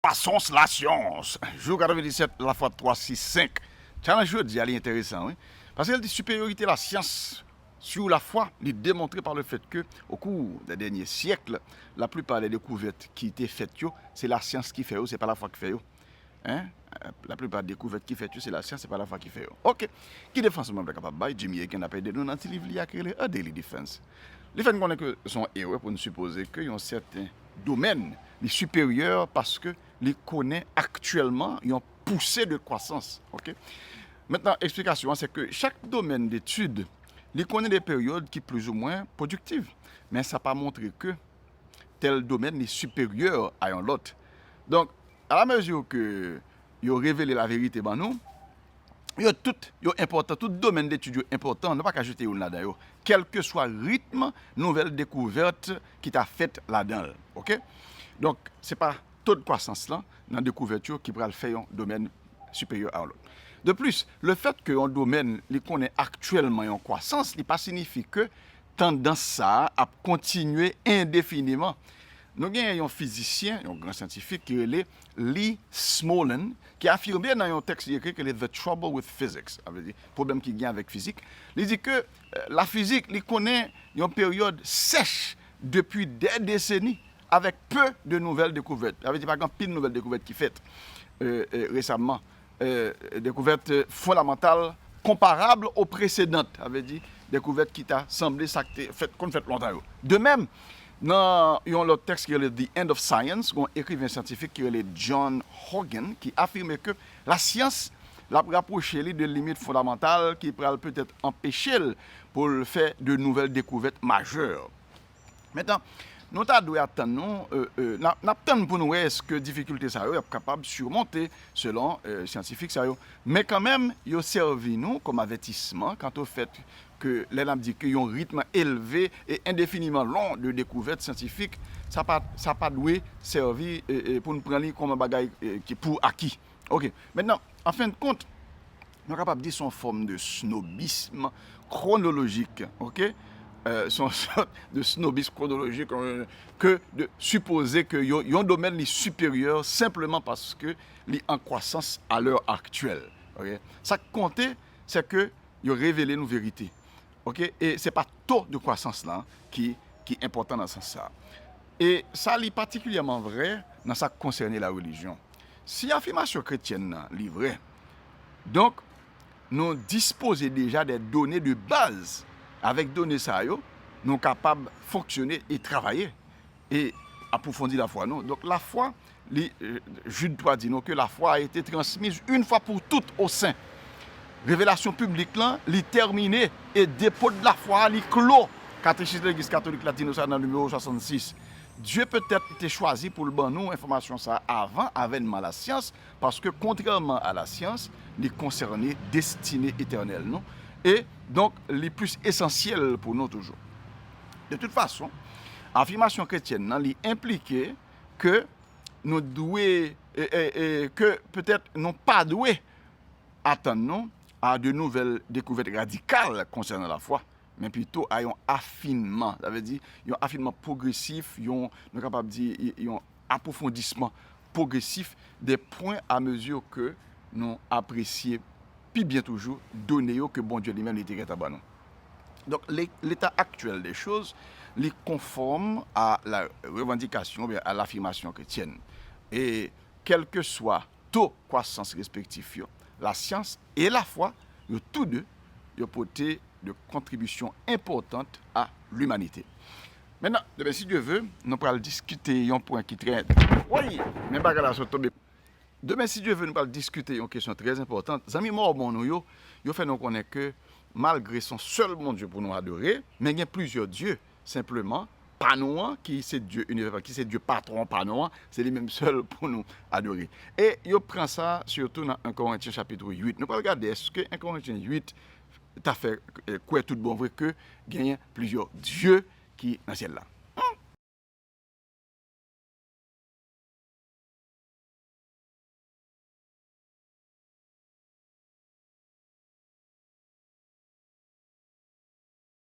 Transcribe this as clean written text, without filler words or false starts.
croissance la science. Jour 97, la fois 3, 6, 5. Challenge jeudi, elle est intéressant, oui. Parce qu'elle dit supériorité de la science sur la foi, il est démontré par le fait que, au cours des derniers siècles, la plupart des découvertes qui étaient faites, c'est la science qui fait, c'est pas la foi qui fait. Hein? La plupart des découvertes qui fait, c'est la science, c'est pas la foi qui fait. Ok. Qui défense membre capable de Jimmy Akin a payé de nous dans le livre, il y a créé un daily defense. Les faits qu'on que son héros pour nous supposer qu'il y a un certain domaine les supérieurs parce que les connaît actuellement, ils ont poussé de croissance. Ok. Maintenant, explication, c'est que chaque domaine d'étude, il connaît des périodes qui sont plus ou moins productives. Mais ça n'a pas montré que tel domaine est supérieur à un autre. Donc, à la mesure que ils ont révélé la vérité, ben nous, il y a tout domaine d'études important, ne pas qu'ajouter là-dedans. Quel que soit le rythme, nouvelle découverte qui t'a fait là-dedans. OK? Donc, ce n'est pas taux de croissance là, dans la découverte qui pourra le faire un domaine supérieur à l'autre. De plus, le fait qu'un domaine qu'on est actuellement en croissance, ne pas signifie que tendance ça à continuer indéfiniment. Nous avons un physicien, un grand scientifique qui est Lee Smolin, qui a affirmé dans un texte écrit que c'est The Trouble with Physics, le problème qu'il y a avec la physique. Il dit que la physique il connaît une période sèche depuis des décennies avec peu de nouvelles découvertes. Ça veut dire par exemple, pile de nouvelles découvertes qui faites récemment. Découvertes fondamentales comparables aux précédentes. Ça veut dire découvertes qui t'a semblé ça qu'on fait longtemps. De même, dans un texte qui est The End of Science, un écrivain scientifique qui est John Hogan, qui affirme que la science l'a rapproché de limites fondamentales qui pourraient peut-être empêcher pour faire de nouvelles découvertes majeures. Maintenant, nous devons attendre, pour nous est-ce que difficulté ça est capable de surmonter selon les scientifiques. Mais quand même, il a servi nous comme avertissement quant au fait que les gens disent qu'il y a un rythme élevé et indéfiniment long de découvertes scientifiques, ça n'a pas dû servir pour nous prendre comme un bagage qui pour acquis. Ok. Maintenant, en fin de compte, nous sommes capables de dire son forme de snobisme chronologique. Ok. Son sorte de snobisme chronologique que de supposer que y a un domaine supérieur simplement parce que est en croissance à l'heure actuelle. Okay? Ça qui compte, c'est que y a révélé une vérité. Okay? Et ce n'est pas le taux de croissance là qui est important dans ce sens-là. Et ça est particulièrement vrai dans ce qui concerne la religion. Si l'affirmation chrétienne est vraie, donc nous disposons déjà des données de base. Avec données ça, nous sommes capables de fonctionner et travailler et approfondir la foi. Non? Donc la foi, Jude 3 dit que la foi a été transmise une fois pour toutes au sein. Révélation publique, là, terminée et dépôt de la foi, clos. Catéchisme de l'Église catholique latine, ça dans le numéro 66. Dieu peut-être était choisi pour le bon nous information ça avant avènement la science, parce que contrairement à la science, il concernait destinée éternelle. Non? Et donc, les plus essentiels pour nous toujours. De toute façon, l'affirmation chrétienne implique que nous devons, que peut-être nous pas doués attendre à de nouvelles découvertes radicales concernant la foi, mais plutôt à un affinement. Ça veut dire un affinement progressif, nous sommes capables de dire un approfondissement progressif des points à mesure que nous apprécions puis bien toujours donner que bon Dieu lui-même était à nous. Donc l'état actuel des choses est conforme à la revendication, à l'affirmation chrétienne. Et quel que soit taux de croissance respectif, la science et la foi, tous deux, ont apporté de contributions importantes à l'humanité. Maintenant, si Dieu veut, nous allons discuter un point qui traite. Oui, mais pas là sur tomber. Demain, si Dieu veut, nous allons discuter une question très importante. Les amis mormons, nous fait nous connaître que malgré son seul bon Dieu pour nous adorer, mais il y a plusieurs dieux, simplement, pas nous, qui c'est Dieu universel, qui c'est Dieu patron, pas nous, c'est les mêmes seuls pour nous adorer. Et il prend ça surtout dans 1 Corinthiens chapitre 8. Nous allons regarder, est-ce que 1 Corinthiens 8 t'a fait quoi tout bon vrai que il y a plusieurs dieux qui dans ciel là.